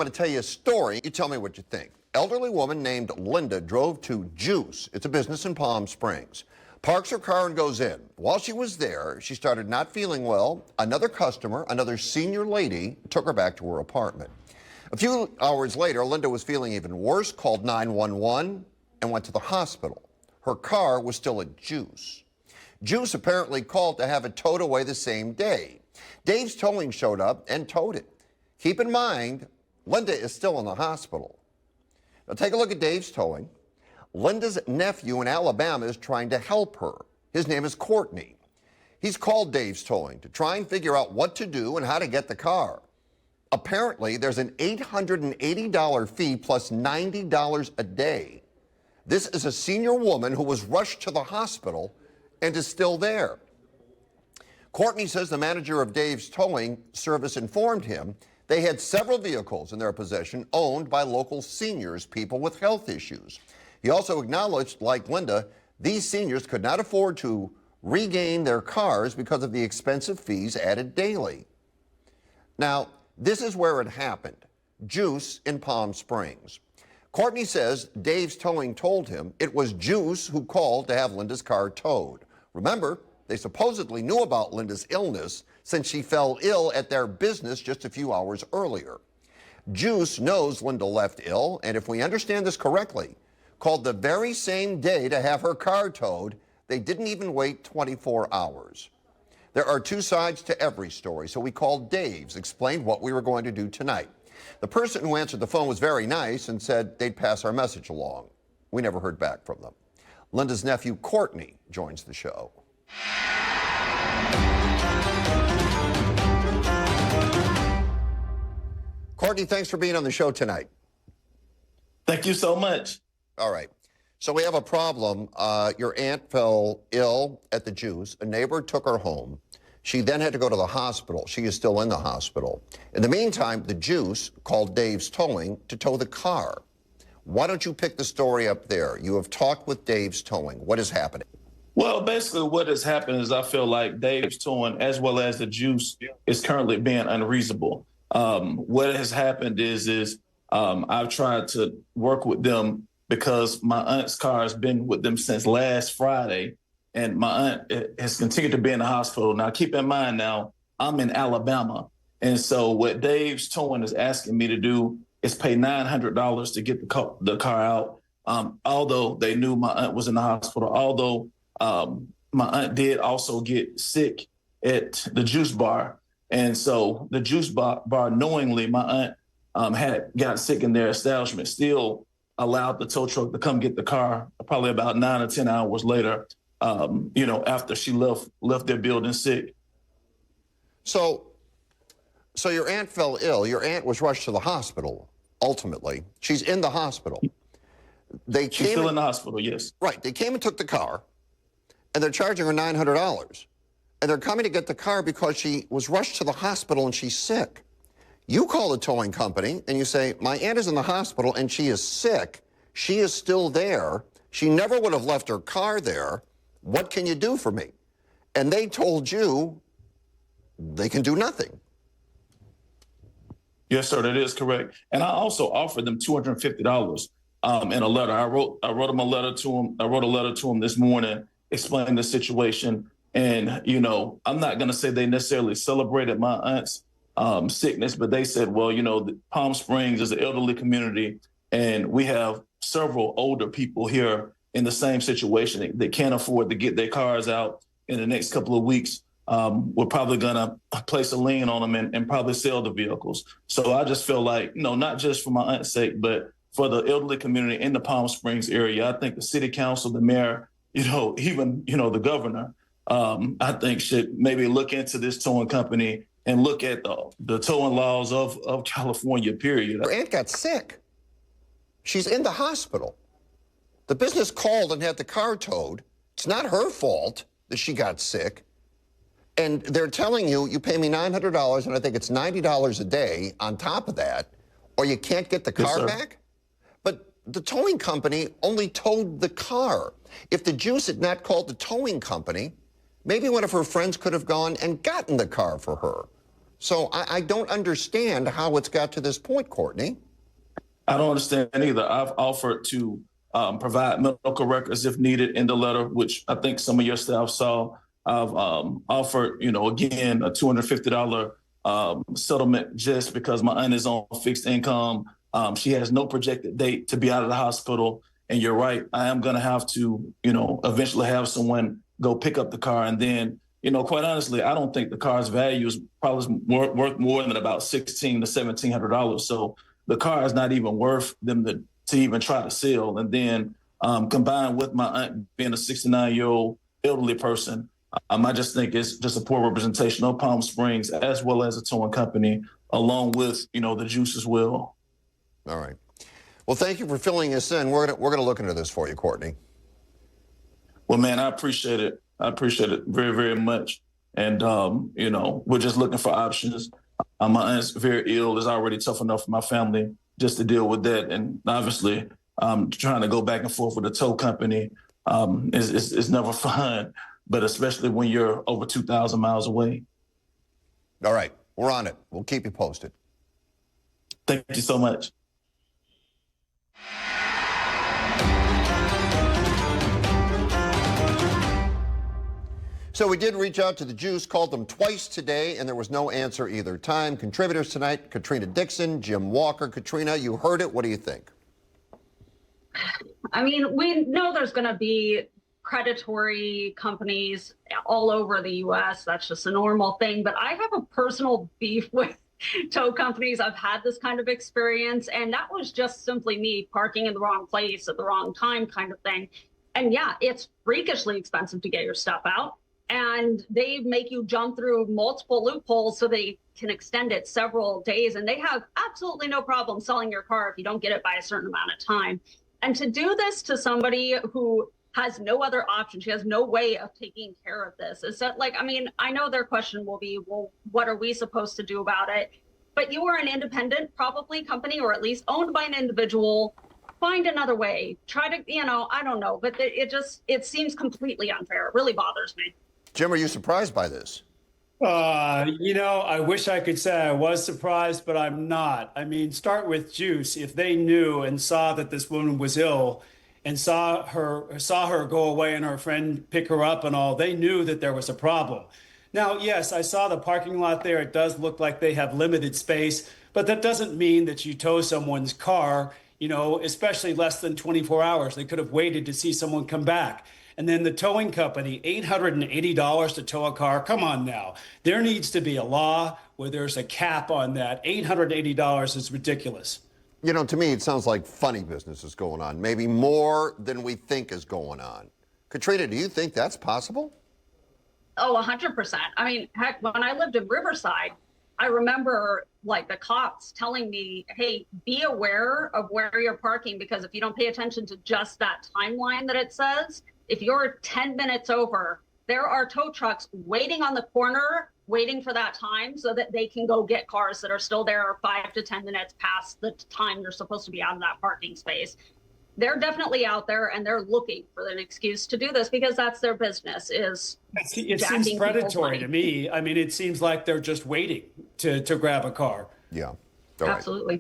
I'm going to tell you a story. You tell me what you think. Elderly woman named Linda drove to Juice. It's a business in Palm Springs. Parks her car and goes in. While she was there, she started not feeling well. Another customer, another senior lady, took her back to her apartment. A few hours later, Linda was feeling even worse, called 911, and went to the hospital. Her car was still at Juice. Juice apparently called to have it towed away the same day. Dave's Towing showed up and towed it. Keep in mind, Linda is still in the hospital. Now take a look at Dave's Towing. Linda's nephew in Alabama is trying to help her. His name is Courtney. He's called Dave's Towing to try and figure out what to do and how to get the car. Apparently, there's an $880 fee plus $90 a day. This is a senior woman who was rushed to the hospital and is still there. Courtney says the manager of Dave's Towing service informed him they had several vehicles in their possession owned by local seniors, people with health issues. He also acknowledged, like Linda, these seniors could not afford to regain their cars because of the expensive fees added daily. Now, this is where it happened, Juice in Palm Springs. Courtney says Dave's Towing told him it was Juice who called to have Linda's car towed. Remember, they supposedly knew about Linda's illness since she fell ill at their business just a few hours earlier. Juice knows Linda left ill, and if we understand this correctly, called the very same day to have her car towed. They didn't even wait 24 hours. There are two sides to every story, so we called Dave's, explained what we were going to do tonight. The person who answered the phone was very nice and said they'd pass our message along. We never heard back from them. Linda's nephew, Courtney, joins the show. Courtney, thanks for being on the show tonight. Thank you so much. All right. So we have a problem. Your aunt fell ill at the Juice. A neighbor took her home. She then had to go to the hospital. She is still in the hospital. In the meantime, the Juice called Dave's Towing to tow the car. Why don't you pick the story up there? You have talked with Dave's Towing. What is happening? Well, basically what has happened is I feel like Dave's Towing, as well as the Juice, is currently being unreasonable. What has happened is I've tried to work with them because my aunt's car has been with them since last Friday, and my aunt has continued to be in the hospital. Now, keep in mind now, I'm in Alabama, and so what Dave's Towing is asking me to do is pay $900 to get the car out, although they knew my aunt was in the hospital, although my aunt did also get sick at the Juice Bar. And so the Juice Bar knowingly, my aunt had got sick in their establishment, still allowed the tow truck to come get the car probably about 9 or 10 hours later, after she left their building sick. So your aunt fell ill. Your aunt was rushed to the hospital, ultimately. She's in the hospital. She's still in the hospital, yes. Right. They came and took the car, and they're charging her $900. And they're coming to get the car because she was rushed to the hospital and she's sick. You call the towing company and you say, my aunt is in the hospital and she is sick. She is still there. She never would have left her car there. What can you do for me? And they told you they can do nothing. Yes, sir, that is correct. And I also offered them $250 in a letter. I wrote them a letter to them. I wrote a letter to them this morning explaining the situation. And, I'm not going to say they necessarily celebrated my aunt's sickness, but they said, well, Palm Springs is an elderly community, and we have several older people here in the same situation. They can't afford to get their cars out in the next couple of weeks. We're probably going to place a lien on them and probably sell the vehicles. So I just feel like, not just for my aunt's sake, but for the elderly community in the Palm Springs area, I think the city council, the mayor, even, the governor, I think should maybe look into this towing company and look at the towing laws of California, period. Her aunt got sick. She's in the hospital. The business called and had the car towed. It's not her fault that she got sick. And they're telling you, you pay me $900, and I think it's $90 a day on top of that, or you can't get the car back? But the towing company only towed the car. If the Juice had not called the towing company, maybe one of her friends could have gone and gotten the car for her. So I don't understand how it's got to this point, Courtney. I don't understand either. I've offered to provide medical records if needed in the letter, which I think some of your staff saw. I've offered, again, a $250 settlement just because my aunt is on fixed income. She has no projected date to be out of the hospital. And you're right, I am going to have to, eventually have someone go pick up the car. And then, quite honestly, I don't think the car's value is probably worth more than about $1,600 to $1,700. So the car is not even worth them to even try to sell. And then combined with my aunt being a 69-year-old elderly person, I just think it's just a poor representation of Palm Springs as well as a towing company, along with, the juice as well. All right. Well, thank you for filling us in. We're gonna look into this for you, Courtney. Well, man, I appreciate it. I appreciate it very, very much. And, we're just looking for options. My aunt's very ill. It's already tough enough for my family just to deal with that. And obviously, trying to go back and forth with a tow company is never fun, but especially when you're over 2,000 miles away. All right. We're on it. We'll keep you posted. Thank you so much. So we did reach out to the Juice, called them twice today, and there was no answer either time. Contributors tonight, Katrina Dixon, Jim Walker. Katrina, you heard it. What do you think? I mean, we know there's going to be predatory companies all over the U.S. That's just a normal thing. But I have a personal beef with tow companies. I've had this kind of experience, and that was just simply me parking in the wrong place at the wrong time kind of thing. And yeah, it's freakishly expensive to get your stuff out. And they make you jump through multiple loopholes so they can extend it several days. And they have absolutely no problem selling your car if you don't get it by a certain amount of time. And to do this to somebody who has no other option, she has no way of taking care of this. Is that I know their question will be, well, what are we supposed to do about it? But you are an independent, probably company, or at least owned by an individual. Find another way. Try to, I don't know. But it seems completely unfair. It really bothers me. Jim, are you surprised by this? I wish I could say I was surprised, but I'm not. I mean, start with Juice. If they knew and saw that this woman was ill and saw her go away and her friend pick her up and all, they knew that there was a problem. Now, yes, I saw the parking lot there. It does look like they have limited space, but that doesn't mean that you tow someone's car, especially less than 24 hours. They could have waited to see someone come back. And then the towing company, $880 to tow a car. Come on now. There needs to be a law where there's a cap on that. $880 is ridiculous. To me, it sounds like funny business is going on, maybe more than we think is going on. Katrina, do you think that's possible? Oh, 100%. I mean, heck, when I lived in Riverside, I remember the cops telling me, hey, be aware of where you're parking, because if you don't pay attention to just that timeline that it says, if you're 10 minutes over, there are tow trucks waiting on the corner, waiting for that time so that they can go get cars that are still there 5 to 10 minutes past the time they're supposed to be out of that parking space. They're definitely out there, and they're looking for an excuse to do this because that's their business. It seems predatory to me. I mean, it seems like they're just waiting to grab a car. Yeah. All right. Absolutely.